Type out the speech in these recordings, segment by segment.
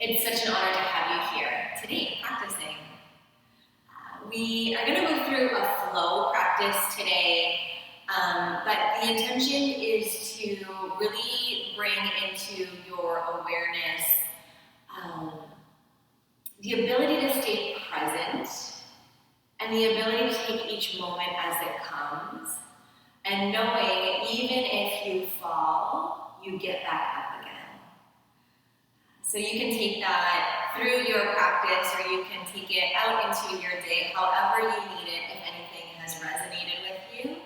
It's such an honor to have you here today practicing. We are going to go through a flow practice today, but the intention is to really bring into your awareness the ability to stay present and the ability to take each moment as it comes, and knowing even if you fall, you get back up again. So you can take that through your practice, or you can take it out into your day, however you need it, if anything has resonated with you.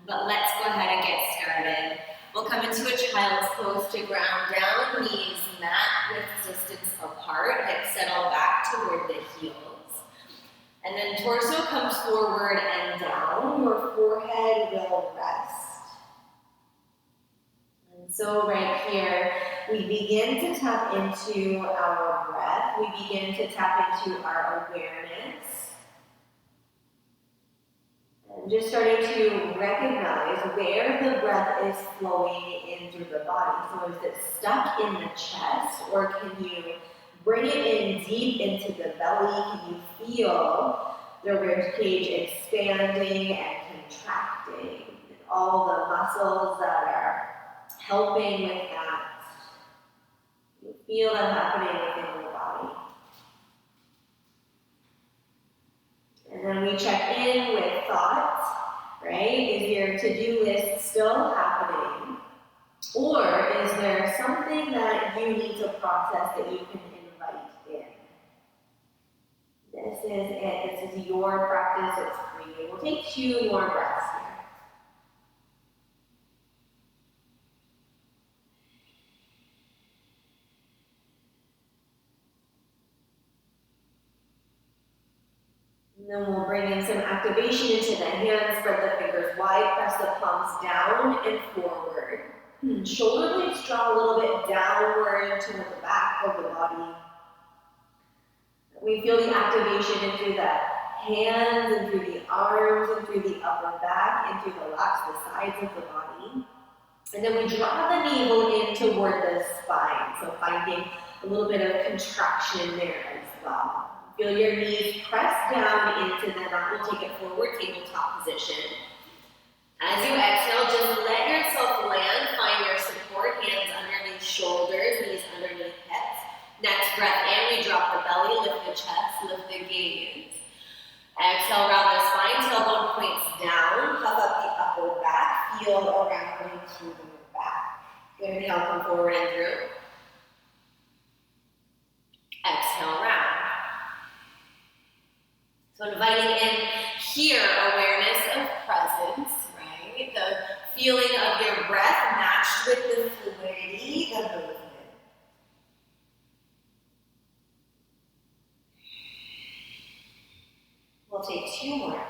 But let's go ahead and get started. We'll come into a child's pose to ground down, knees mat with distance apart, hips settle back toward the heels. And then torso comes forward and down, your forehead will rest. And so right here, we begin to tap into our breath. We begin to tap into our awareness. And just starting to recognize where the breath is flowing in through the body. So is it stuck in the chest, or can you bring it in deep into the belly? Can you feel the rib cage expanding and contracting? And all the muscles that are helping with that. You feel that happening within the body. And then we check in with thoughts, right? Is your to-do list still happening? Or is there something that you need to process that you can invite in? This is it. This is your practice. It's for you. We'll take 2 more breaths here. And then we'll bring in some activation into the hands, spread the fingers wide, press the palms down and forward. Shoulder blades draw a little bit downward toward the back of the body. We feel the activation in through the hands, and through the arms, and through the upper back, and through the lats, the sides of the body. And then we draw the navel in toward the spine, so finding a little bit of contraction there as well. Feel your knees press down into the mat. We'll take it forward, tabletop position. As you exhale, just let yourself land. Find your support, hands underneath shoulders, knees underneath hips. Next breath in, we drop the belly, lift the chest, lift the gaze. Exhale, round the spine, tailbone points down, puff up the upper back, feel around through the back. Good, inhale, come forward and through. Exhale, round. So inviting in here awareness of presence, right? The feeling of your breath matched with the fluidity, the movement. We'll take 2 more.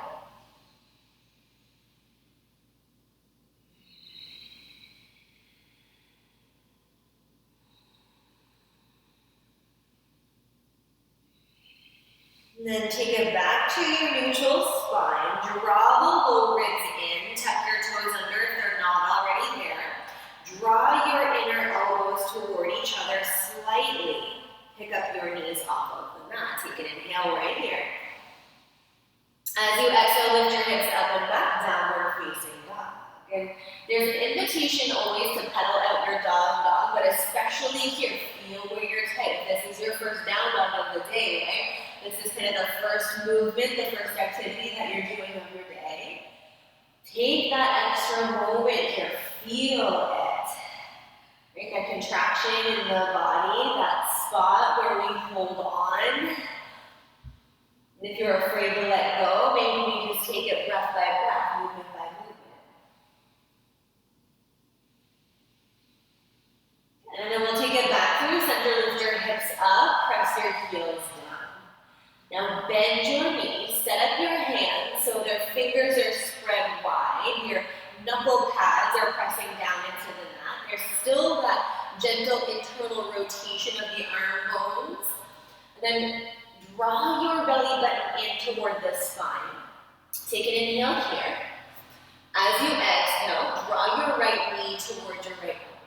And then take it back to your neutral spine. Draw the low ribs in. Tuck your toes under if they're not already there. Draw your inner elbows toward each other slightly. Pick up your knees off of the mat. Take an inhale right here. As you exhale, lift your hips up and back, downward facing dog. And there's an invitation always to pedal out your dog, but especially here, feel where you're tight. This is your first down dog of the day, right? This is kind of the first movement, the first activity that you're doing of your day. Take that extra moment here, feel it. Right? That contraction in the body, that spot where we hold on. And if you're afraid to let go, maybe we just take it breath by breath, movement by movement. And then we'll take it back through center, lift your hips up, press your heels down. Now bend your knees, set up your hands so their fingers are spread wide. Your knuckle pads are pressing down into the mat. There's still that gentle internal rotation of the arm bones. And then draw your belly button in toward the spine. Take an inhale here. As you exhale, draw your right knee towards your right elbow.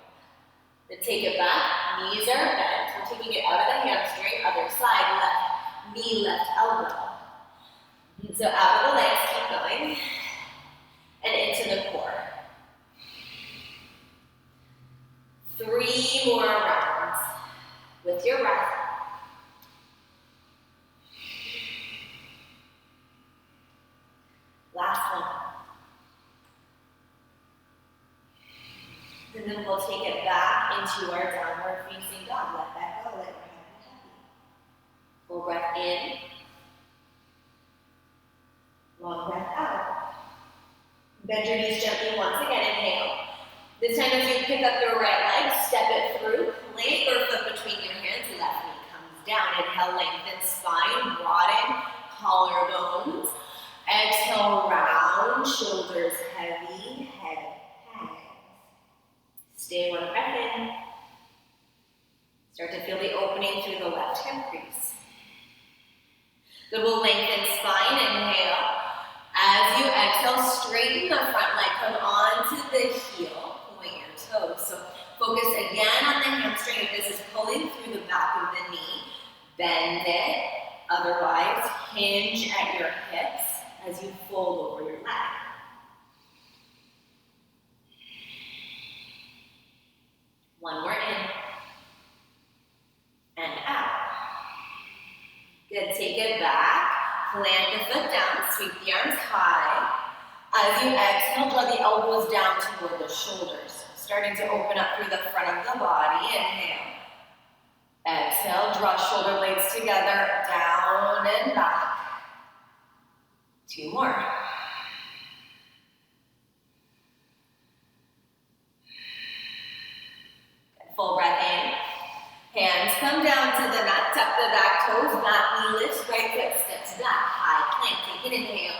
Then take it back, knees are bent. We're taking it out of the the left elbow. So out of the legs, keep going, and into the core. 3 more rounds with your breath. Last one. And then we'll take it back into our downward facing dog. Let that go, let your head be happy. Full breath in. Long breath out. Bend your knees gently once again, inhale. This time as you pick up your right leg, step it through, plant your foot between your hands, left knee comes down. Inhale, lengthen spine, broaden collarbones. Exhale, round, shoulders heavy, head hangs. Stay one breath in. Start to feel the opening through the left hip crease. Good, we'll lengthen spine, inhale. As you exhale, straighten the front leg, come onto the heel, point your toes. So focus again on the hamstring. If this is pulling through the back of the knee, bend it. Otherwise, hinge at your hips as you fold over your leg. One more in and out. Good, take it back. Plant the foot down, sweep the arms high. As you exhale, draw the elbows down toward the shoulders. Starting to open up through the front of the body. Inhale. Exhale, draw shoulder blades together, down and back. 2 more. Good. Full breath in. Hands come down to the mat, tuck the back toes, back knee lifts, right foot steps back, high plank, take an inhale.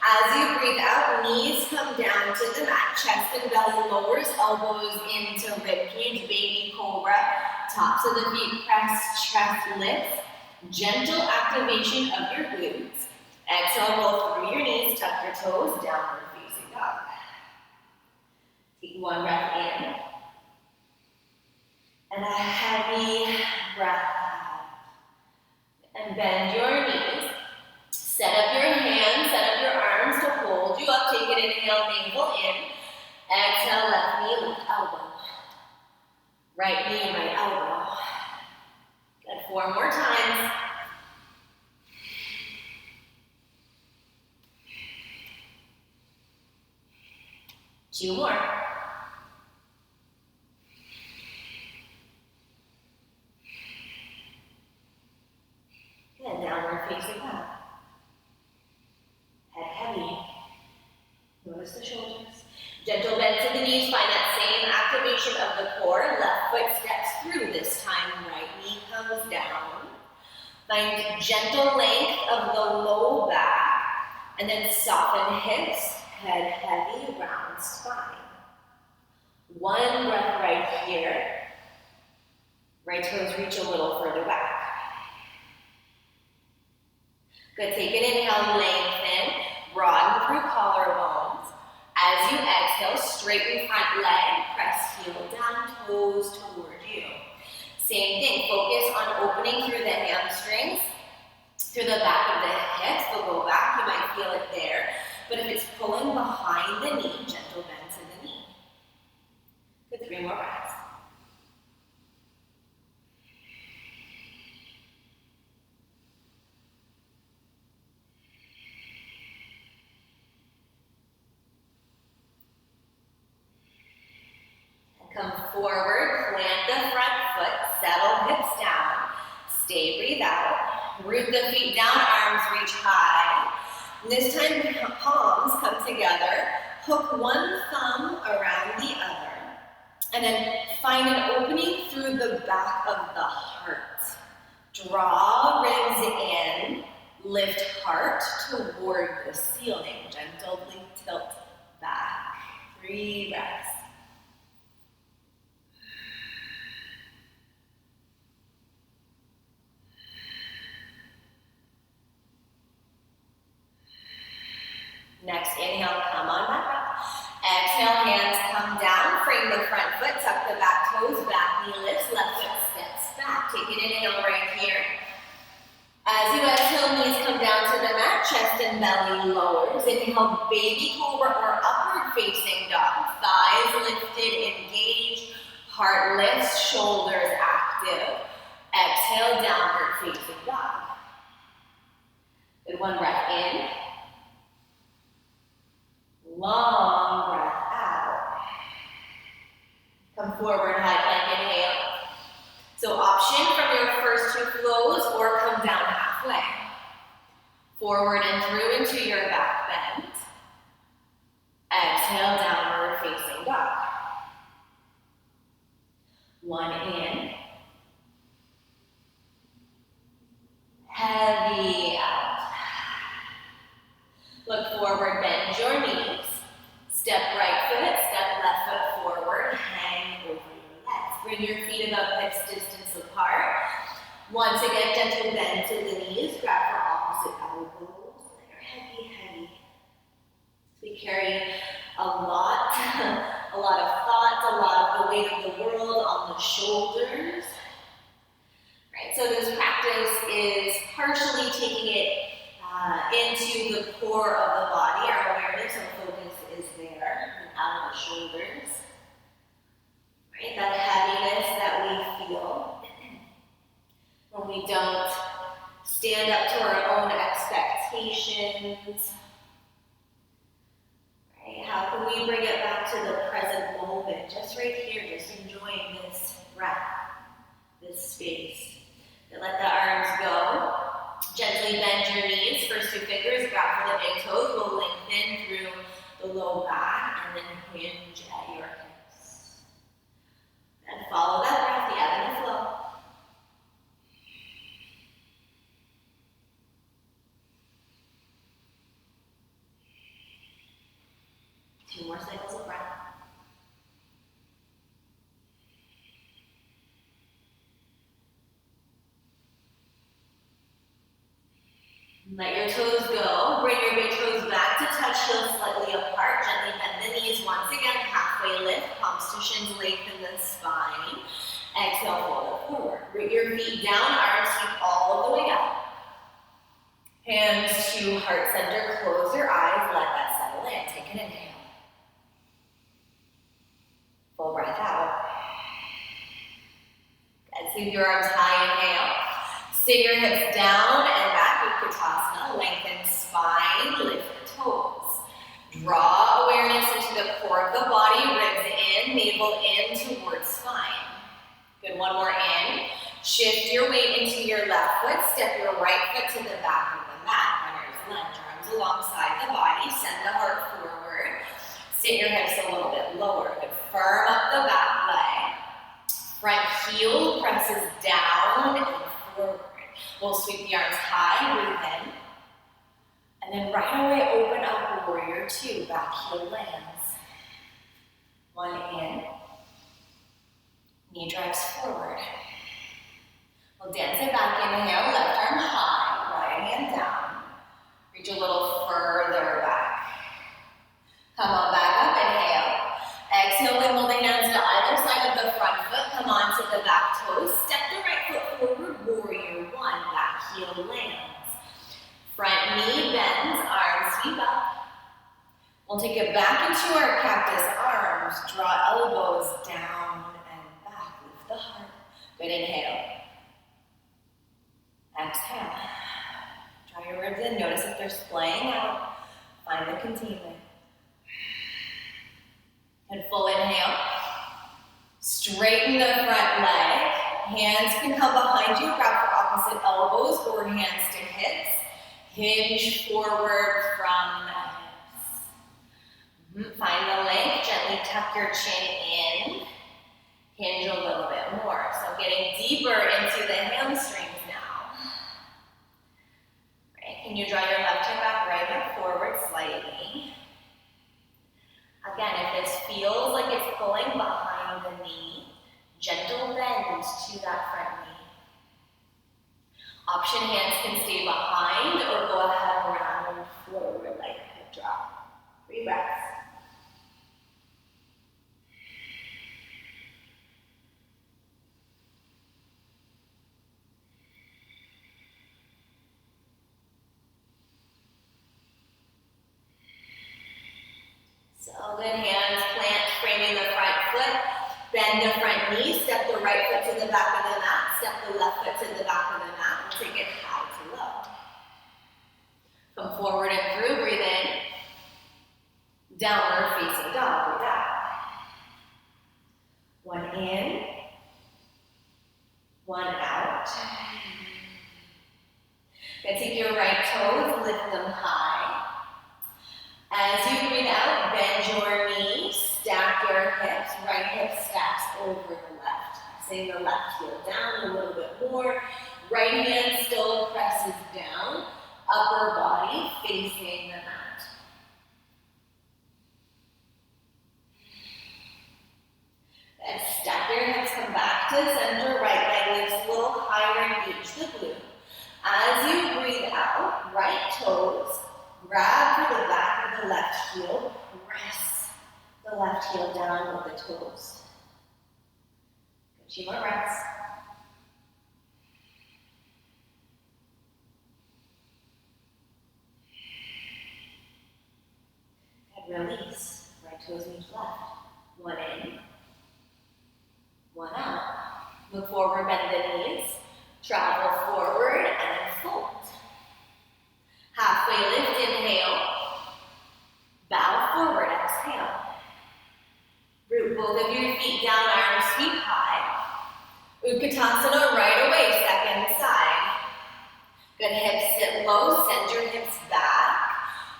As you breathe out, knees come down to the mat, chest and belly lowers, elbows into ribcage, baby cobra, tops of the feet press, chest lifts, gentle activation of your glutes. Exhale, roll through your knees, tuck your toes, downward facing dog. Take 1 breath in. And a heavy breath out. And bend your knees. Set up your hands, set up your arms to hold you up. Take an inhale, navel in. Exhale, left knee, left elbow. Right knee, right elbow. Good, 4 more times. Two more. Good, downward facing dog. Head heavy. Notice the shoulders. Gentle bend to the knees. Find that same activation of the core. Left foot steps through. This time, right knee comes down. Find gentle length of the low back. And then soften hips. Head heavy, round spine. 1 breath right here. Right toes reach a little further back. Good, take an inhale, lengthen, broaden through collarbones. As you exhale, straighten front leg, press heel down, toes toward you. Same thing, focus on opening through the hamstrings, through the back of the hips, the low back, you might feel it there. But if it's pulling behind the knee, gentle bend to the knee. Good, 3 more breaths. Come forward, plant the front foot, settle hips down, stay, breathe out, root the feet down, arms reach high. And this time, palms come together, hook one thumb around the other, and then find an opening through the back of the heart. Draw ribs in, lift heart toward the ceiling, gently tilt back. 3 breaths. Next inhale, come on back up. Exhale, hands come down, frame the front foot, tuck the back toes, back knee lifts, left foot steps back. Take an inhale right here. As you exhale, knees come down to the mat, chest and belly lowers. Inhale, baby cobra or upward facing dog. Thighs lifted, engaged. Heart lifts, shoulders active. Exhale, downward facing dog. Good, one breath in. Long breath out. Come forward, high plank, inhale. So option from your first two flows or come down halfway. Forward and through into your back bend. Exhale, downward facing dog. One in. Heavy out. Look forward, bend your knees. Step right foot, step left foot forward, hang over your legs. Bring your feet about hips distance apart. Once again, gentle bend to the knees, grab for opposite elbows. They're heavy, heavy. We carry a lot of thoughts, a lot of the weight of the world on the shoulders. Right, so this practice is partially taking it into the core of the body. Our awareness and focus is there and out of the shoulders. Right, that heaviness that we feel when we don't stand up to our own expectations. Right, how can we bring it back to the present moment, just right here, just enjoying this breath, this space. And let the arms go. Gently bend your knees. First two fingers, grab for the big toes. We'll lengthen through the low back and then hinge at your hips. And follow that breath, the ebb and the flow. Two more cycles of breath. Let your toes go. Bring your big toes back to touch heels slightly apart. Gently bend the knees once again. Halfway lift. Palms to shins, lengthen the spine. Exhale, fold it forward. Bring your feet down. Arms sweep all the way up. Hands to heart center. Close your eyes. Let that settle in. Take an inhale. Full breath out. And sweep your arms high. Inhale. Sit your hips down and back. Utkatasana. Lengthen spine. Lift the toes. Draw awareness into the core of the body. Ribs in. Navel in towards spine. Good. One more in. Shift your weight into your left foot. Step your right foot to the back of the mat. Runner's lunge. Arms alongside the body. Send the heart forward. Sit your hips a little bit lower. Good. Firm up the back leg. Front heel presses down and forward. We'll sweep the arms high, breathe in. And then right away, open up warrior two. Back heel lands. One in. Knee drives forward. We'll dance it back. Inhale, left arm high, right hand down. Reach a little further back. Come on back up, inhale. Exhale, wiggle the hands to either side of the front foot. Come on to the back toes. Step the right foot forward, warrior one. Back heel lands. Front knee bends, arms sweep up. We'll take it back into our cactus arms. Draw elbows down and back. Lift the heart. Good, inhale. Exhale. Draw your ribs in. Notice if they're splaying out. Find the containment. And full inhale. Straighten the front leg. Hands can come behind you. Grab for opposite elbows or hands to hips. Hinge forward from the hips. Find the length. Gently tuck your chin in. Hinge a little bit more. So getting deeper into the hamstrings now. Right. Can you draw your left hip back, right hip forward slightly? Again, if this feels like it's pulling behind the knee, gentle bend to that front knee. Option hands can stay behind or go ahead and round forward like a hip drop. 3 breaths. Bend the front knee, step the right foot to the back of the mat, step the left foot to the back of the mat, and take it high to low. Come forward and through, breathe in. Downward facing dog, breathe out. One in, one out. Then take your right toes, lift them high. As you breathe out, bend your knees, stack your hips, right hip stacks over the left. Pressing the left heel down a little bit more. Right hand still presses down, upper body facing the mat. Then stack your hips, come back to center, right leg lifts a little higher, engage the glute. As you breathe out, right toes, grab for the back of the left heel, press the left heel down with the toes. Good, 2 more breaths. And release, right toes meet left. One in, one out. Look forward, bend the knees. Travel forward and fold. Halfway lift, inhale. Bow forward, exhale. Root both of your feet down, arms sweep high. Utkatasana right away, second side. Good, hips sit low, send your hips back.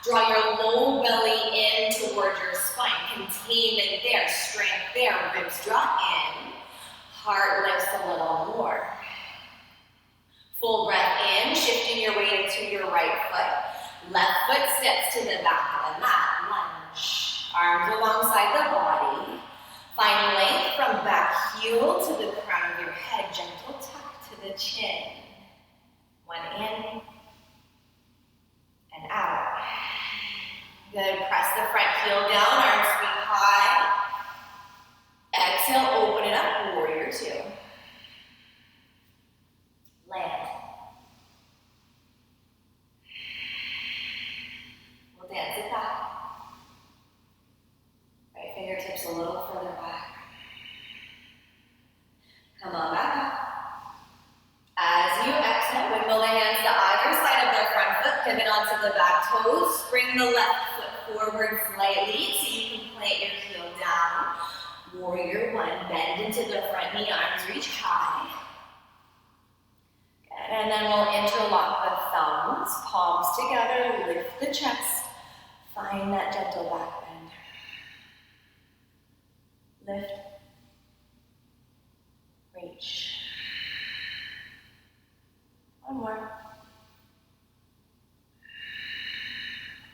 Draw your low belly in towards your spine. Containment there, strength there. Ribs draw in. Heart lifts a little more. Full breath in, shifting your weight into your right foot. Left foot steps to the back of the mat. Lunge. Arms alongside the body. Find length from back heel to the crown of your head. Gentle tuck to the chin. One in and out. Good. Press the front heel down, arms sweep high. Exhale, open it up, warrior 2. Land. We'll dance it back. Right fingertips a little further back. Come on back up. As you exhale, wiggle the hands to either side of the front foot, pivot onto the back toes, spring the left foot forward slightly so you can plant your heel down. Warrior 1, bend into the front knee, arms reach high. Good. And then we'll interlock the thumbs, palms together, lift the chest. Find that gentle back bend. Lift. Reach. One more.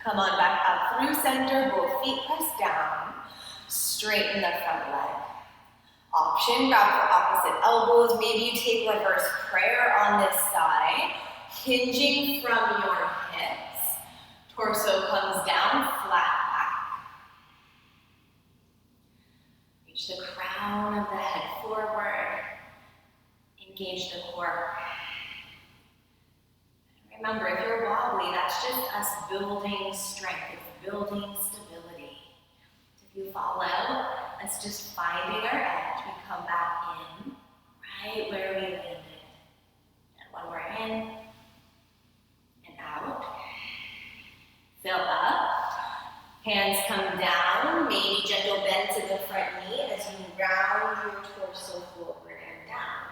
Come on back up through center, both feet press down. Straighten the front leg. Option, grab for opposite elbows. Maybe you take reverse prayer on this side. Hinging from your hips. Torso comes down, flat back. Reach the crown of the head forward. Engage the core. Remember, if you're wobbly, that's just us building strength. It's building stability. If you fall out, that's just finding our edge. We come back in, right where we landed. And when we're in and out, fill up. Hands come down, maybe gentle bend to the front knee as you round your torso forward and down.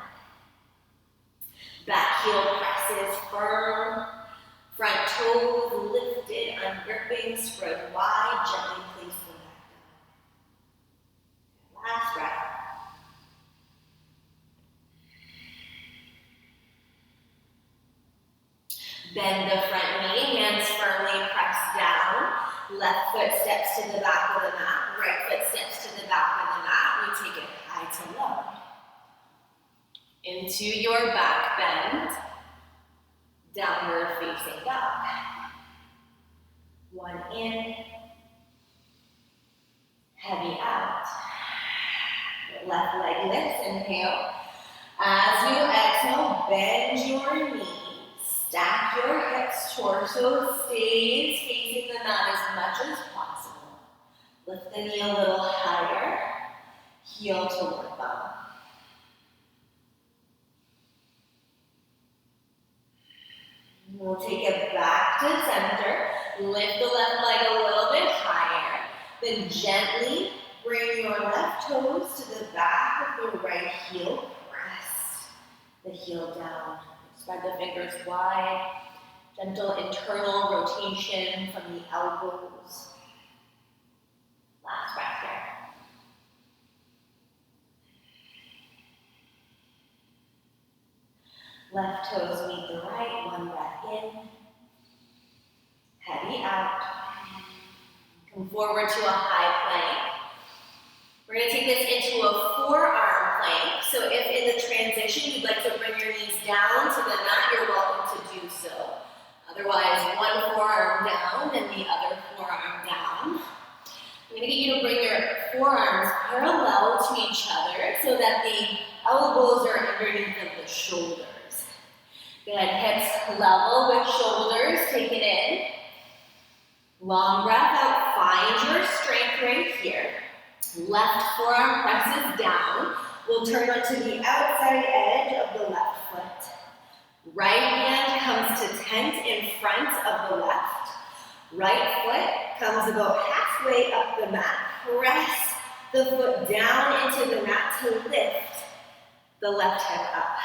Back heel presses firm. Front toes lifted, ungripping, spread wide, gently place them back down. Last breath. Bend the front knee, hands firmly pressed down. Left foot steps to the back of the mat. Right foot steps to the back of the mat. We take it high to low. Into your back bend. Downward facing dog. One in. Heavy out. Left leg lifts, inhale. As you exhale, bend your knees. Stack your hips, torso stays facing the mat as much as possible. Lift the knee a little higher. heel toward thumb. We'll take it back to center. Lift the left leg a little bit higher. Then gently bring your left toes to the back of the right heel. Press the heel down. Spread the fingers wide. Gentle internal rotation from the elbows. Last breath here. Left toes meet the right, one breath in. Heavy out. Come forward to a high plank. We're going to take this into a forearm plank. So if in the transition you'd like to bring your knees down to the mat, you're welcome to do so. Otherwise, one forearm down and the other forearm down. I'm going to get you to bring your forearms parallel to each other so that the elbows are underneath of the shoulders. Good, hips level with shoulders, take it in. Long breath out, find your strength right here. Left forearm presses down. We'll turn onto the outside edge of the left foot. Right hand comes to tent in front of the left. Right foot comes about halfway up the mat. Press the foot down into the mat to lift the left hip up.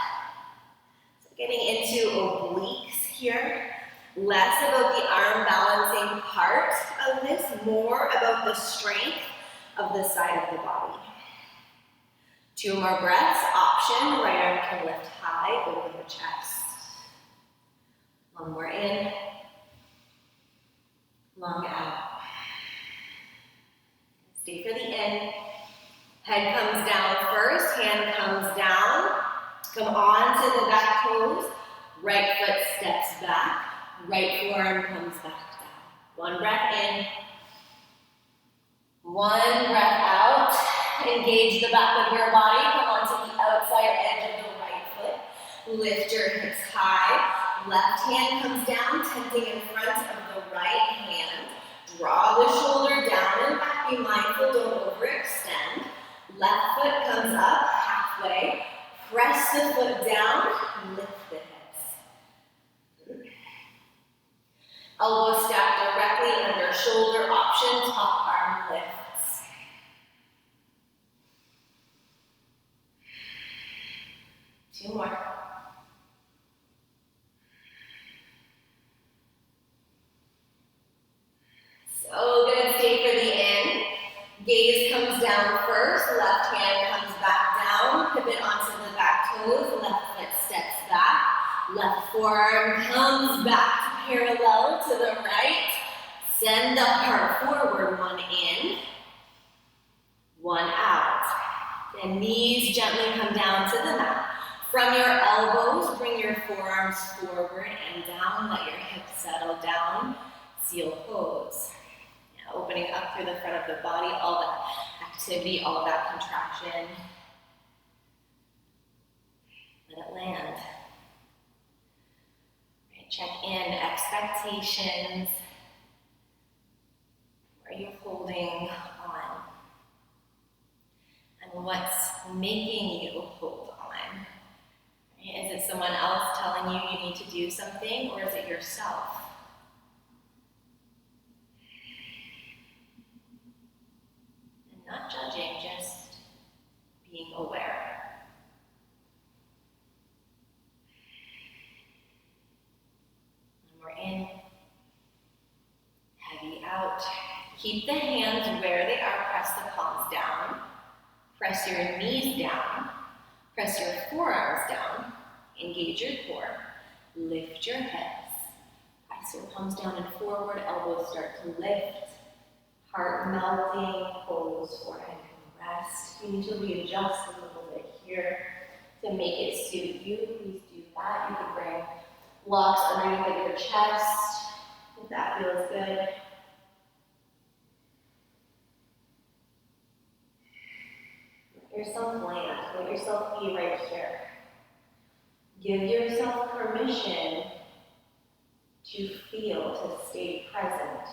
So getting into obliques here. Less about the arm balancing part of this, more about the strength of the side of the body. 2 more breaths. Option, right arm can lift high over the chest. 1 more in. Long out. Stay for the in. Head comes down first, hand comes down. Come on to the back toes. Right foot steps back. Right forearm comes back down. 1 breath in. 1 breath out. Engage the back of your body. Come onto the outside edge of the right foot. Lift your hips high. Left hand comes down, tenting in front of the right hand. Draw the shoulder down and back. Be mindful, don't overextend. Left foot comes up halfway. Press the foot down. Lift the hips. Elbows stacked directly under shoulder. Option, top arm lifts. Two more. So good, stay for the in. Gaze comes down first, left hand comes back down, pivot onto the back toes, left foot steps back, left forearm comes back parallel to the right. Send the heart forward, 1 in, 1 out. Then knees gently come down to the mat. From your elbows, bring your forearms forward and down, let your hips settle down, seal pose. Opening up through the front of the body, all that activity, all of that contraction. Let it land. Right, check in, expectations. Where are you holding on? And what's making you hold on? Right, is it someone else telling you you need to do something, or is it yourself? Not judging, just being aware. When we're in, heavy out. Keep the hands where they are, press the palms down. Press your knees down. Press your forearms down. Engage your core. Lift your hips. Press your palms down and forward, elbows start to lift. Heart melting, pose, forehead can rest. You need to readjust a little bit here to make it suit you. Please do that. You can bring blocks underneath of your chest if that feels good. Let yourself land. Let yourself be right here. Give yourself permission to feel, to stay present.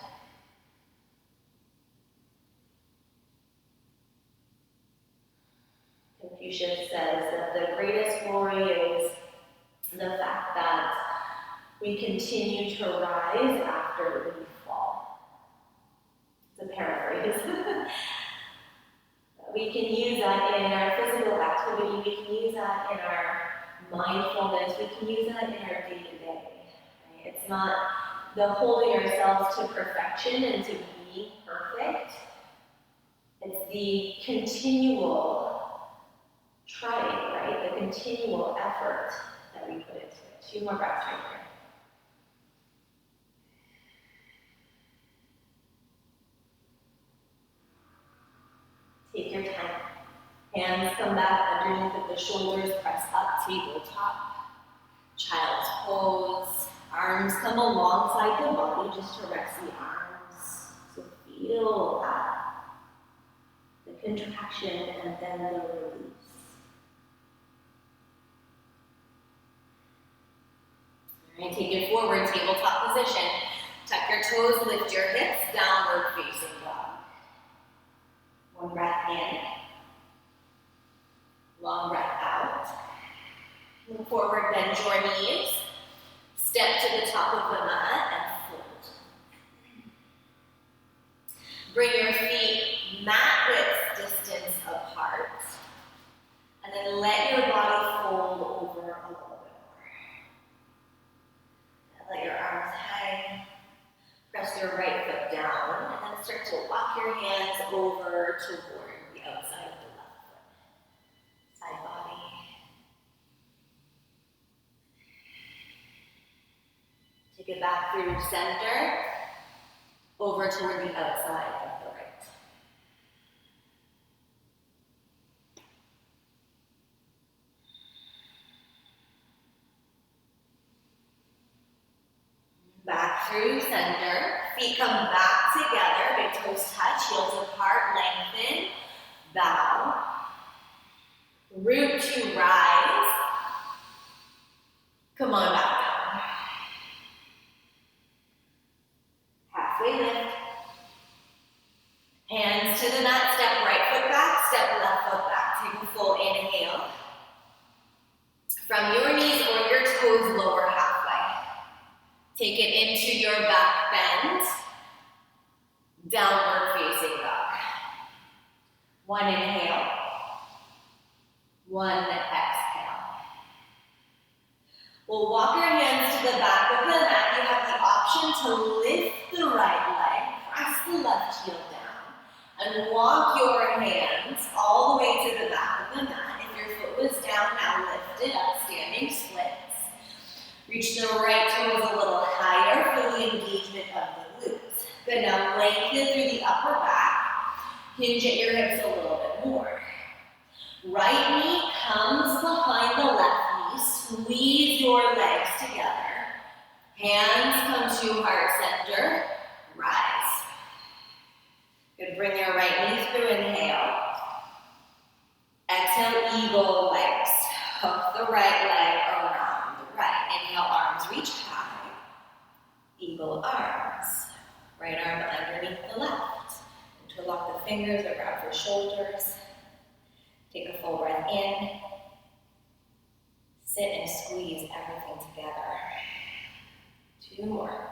Yusuf says that the greatest glory is the fact that we continue to rise after we fall. It's a paraphrase. We can use that in our physical activity, we can use that in our mindfulness, we can use that in our day-to-day. Right? It's not the holding ourselves to perfection and to being perfect. It's the continual trying, right? The continual effort that we put into it. 2 more breaths right here. Take your time. Hands come back underneath of the shoulders, press up, tabletop. Child's pose. Arms come alongside the body, just to rest the arms. So feel that. The contraction and then the release. All right, take it forward, tabletop position. Tuck your toes, lift your hips, downward facing dog. 1 breath in. Long breath out. Move forward, bend your knees. Step to the top of the mat and fold. Bring your feet mat width distance apart. And then let your body fold over a little bit more. And let your arms hang. Press your right foot down. And then start to walk your hands over toward the outside of the left foot. Side body. Take it back through center, over toward the outside of the right. Back through center, feet come back together, big toes touch, heels apart, lengthen, bow. Root to rise. Come on back down. Halfway lift. Hands to the mat, step right foot back, step left foot back. Take a full inhale. From your knees or your toes, lower halfway. Take it into your back bend. Downward facing dog. 1 inhale. 1 exhale. We'll walk our hands to the back of the mat. You have the option to lift the right leg, press the left heel down, and walk your hands all the way to the back of the mat. If your foot was down, now lift it up, standing splits. Reach the right toes a little higher for the engagement of the glutes. Good, now lengthen through the upper back. Hinge at your hips a little bit more. Right knee comes behind the left knee. Squeeze your legs together. Hands come to heart center. Rise. Good, bring your right knee through, inhale. Exhale, eagle legs. Hook the right leg around the right. Inhale, arms reach high. Eagle arms. Right arm underneath the left. Interlock the fingers or grab your shoulders. Take a full breath in. Sit and squeeze everything together. 2 more.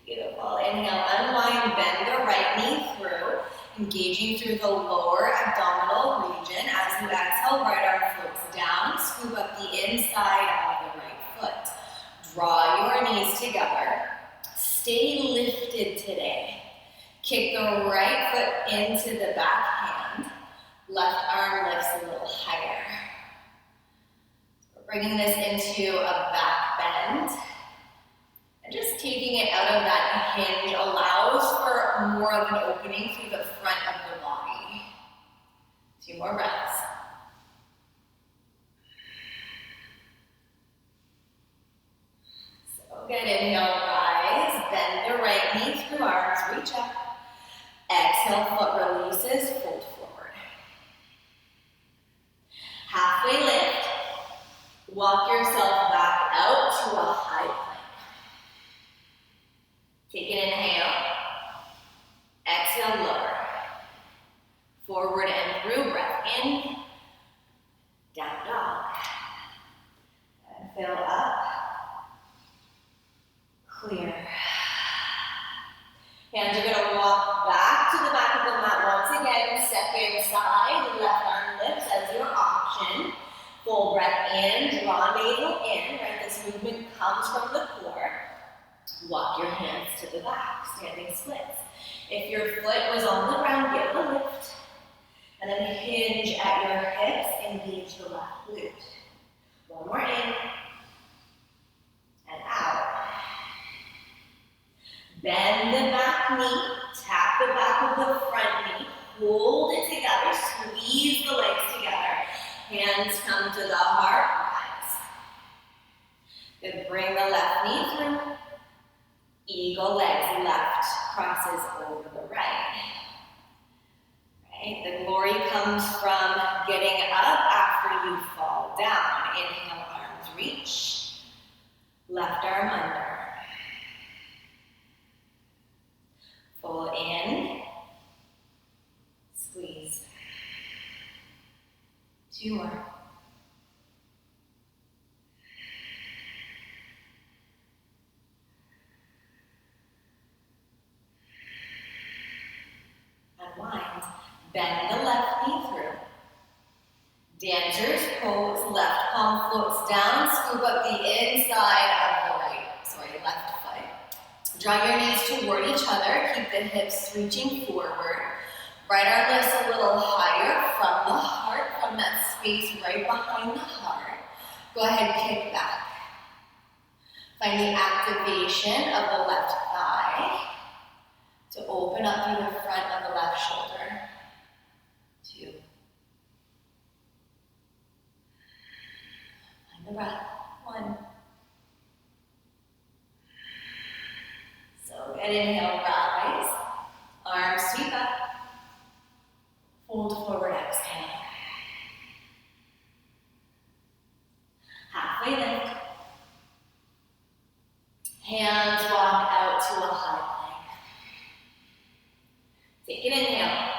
Beautiful. Inhale, unwind, bend the right knee through, engaging through the lower abdominal region. As you exhale, right arm floats down, scoop up the inside of the right foot. Draw your knees together. Stay lifted today. Kick the right foot into the back hand. Left arm lifts a little higher. We're bringing this into a back bend. And just taking it out of that hinge allows for more of an opening through the front of the body. 2 more breaths. So good. Inhale, rise. Bend the right knee through arms. Reach up. Exhale, foot releases. Fold forward. Halfway lift. Walk yourself back out to a high plank. Walk your hands to the back, standing splits. If your foot was on the ground, give it a lift. And then hinge at your hips, engage the left glute. One more in, and out. Bend the back knee, tap the back of the front knee, hold it together, squeeze the legs together. Hands come to the heart, rise. Good, bring the left knee through. Eagle legs, left crosses over the right. Right? The glory comes from getting up after you fall down. Inhale, arms reach. Left arm under. Full in. Squeeze. 2 more. Unwind. Bend the left knee through. Dancer's pose. Left palm floats down. Scoop up the inside of the left foot. Draw your knees toward each other. Keep the hips reaching forward. Right arm lifts a little higher from the heart, from that space right behind the heart. Go ahead, kick back. Find the activation of the left thigh to open up through the front of the left shoulder. 2. Find the breath. 1. So good. Inhale, rise. Arms sweep up. Hold forward, exhale. Halfway lift. Hands walk out to a high plank. Take an inhale.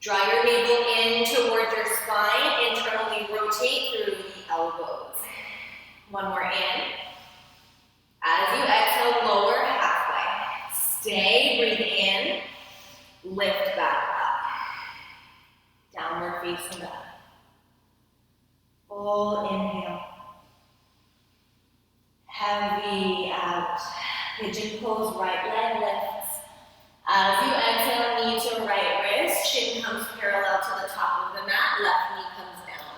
Draw your navel in towards your spine. Internally rotate through the elbows. 1 more in. As you exhale, lower halfway. Stay, breathe in. Lift back up. Downward facing dog. Full inhale. Heavy out. Pigeon pose, right leg lifts. As you exhale, knee to right wrist. Shin comes parallel to the top of the mat. Left knee comes down.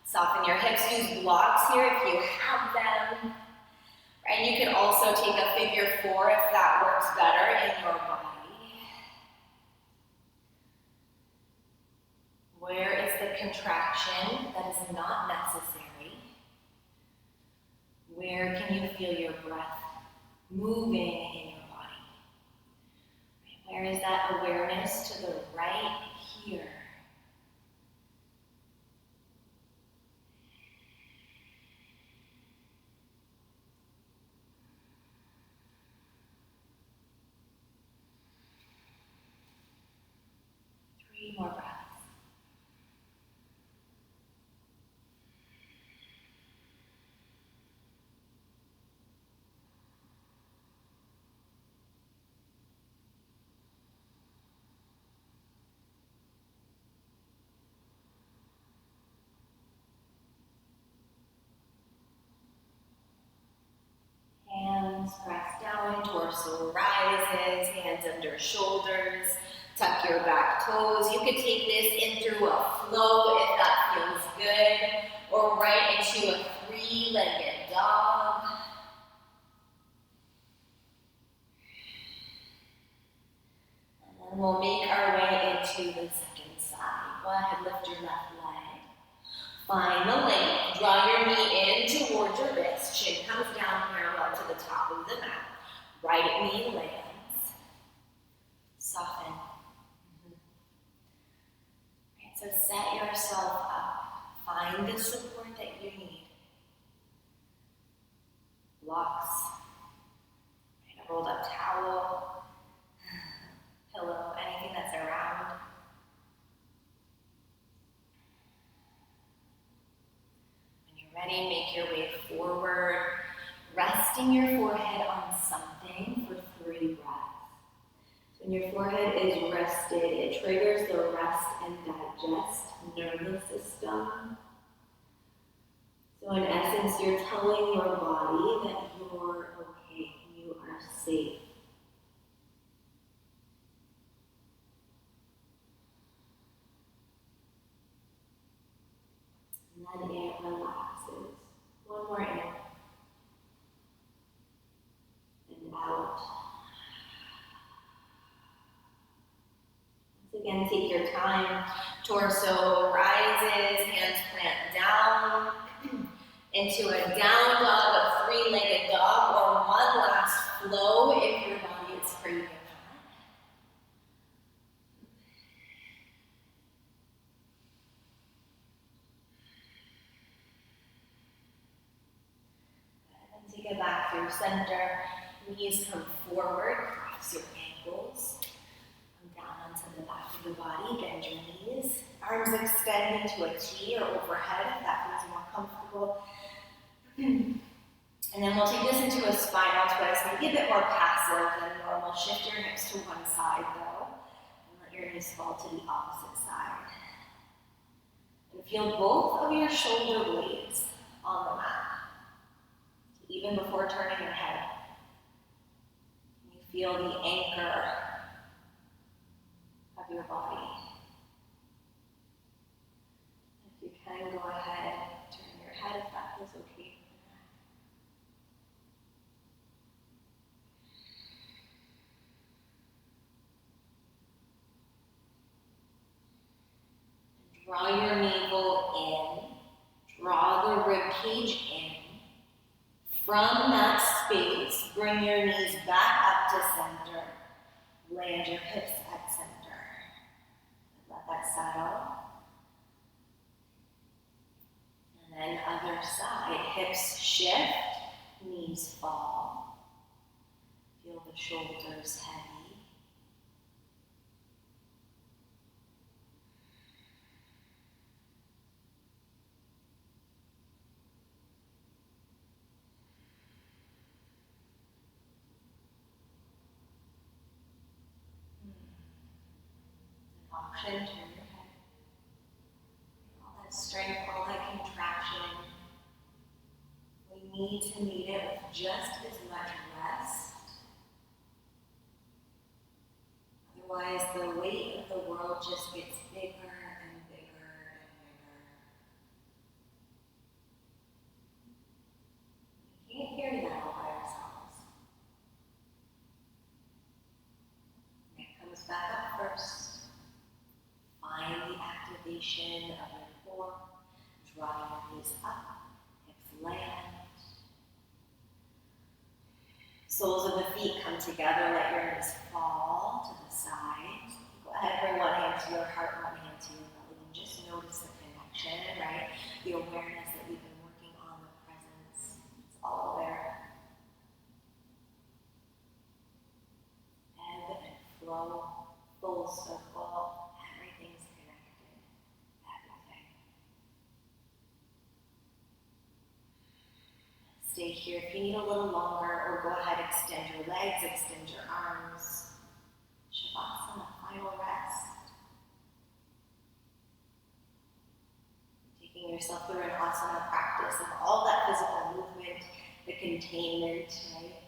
Soften your hips. Use blocks here if you have them. And you can also take a figure 4 if that works better in your body. Where is the contraction that is not necessary? Where can you feel your breath moving in your body? Where is that awareness to the right here? Three more breaths. Hands press down, torso rises, hands under shoulders, tuck your back toes. You could take this in through a flow if that feels good, or right into a 3-legged dog. And then we'll make our way into the second side. Go ahead, lift your left leg. Find the length, draw your knee in towards your wrist, shin comes down parallel to the top of the mat. Right knee lands. Soften. Right, so set yourself up. Find the support that you need. Blocks. Right, a rolled up towel, pillow, anything that's around. Ready, make your way forward, resting your forehead on something for 3 breaths. So when your forehead is rested, it triggers the rest and digest nervous system. So in essence, you're telling your body that you're okay. Again, take your time. Torso rises, hands plant down into a down dog, a three-legged dog, or one last flow if your body is craving that. And take it back through center. Knees come forward, cross your ankles. Come down onto the back of the body, bend your knees. Arms extend into a T or overhead if that feels more comfortable. And then we'll take this into a spinal twist, maybe a bit more passive than normal. Shift your hips to one side though, and let your knees fall to the opposite side. And feel both of your shoulder blades on the mat, even before turning your head. You feel the anchor of your body. If you can, go ahead, turn your head if that feels okay. Draw your navel in, draw the rib cage in. From that space, bring your knees back up to center. Land your hips at center. Let that settle. And then other side, hips shift, knees fall. Feel the shoulders heavy. Turn your head. All that strength, all that contraction. We need to meet it with just as much rest. Otherwise, the weight of the world just gets bigger and bigger and bigger. We can't carry that all by ourselves. Neck comes back up first. Find the activation of your core. Draw your knees up, hips land. Soles of the feet come together, let your knees fall to the side. Go ahead, bring one hand to your heart, one hand to your belly, and just notice the connection, right? The awareness that we've been working on, the presence, it's all there. Ebb and flow, full circle. Stay here. If you need a little longer, or go ahead, extend your legs, extend your arms. Shavasana, final rest. Taking yourself through an asana practice of all that physical movement, the containment, right?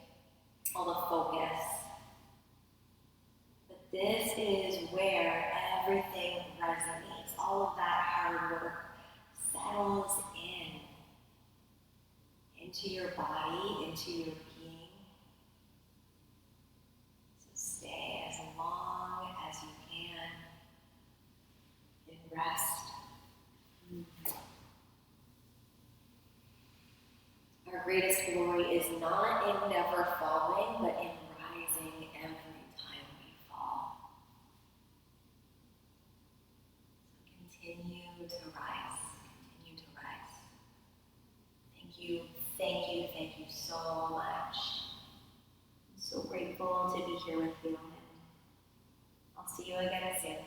All the focus. But this is where everything resonates. All of that hard work settles into your body, into your being. So stay as long as you can in rest. Our greatest glory is not in never falling, but in rising every time we fall. So continue to rise. Continue to rise. Thank you. Thank you so much. I'm so grateful to be here with you. I'll see you again soon.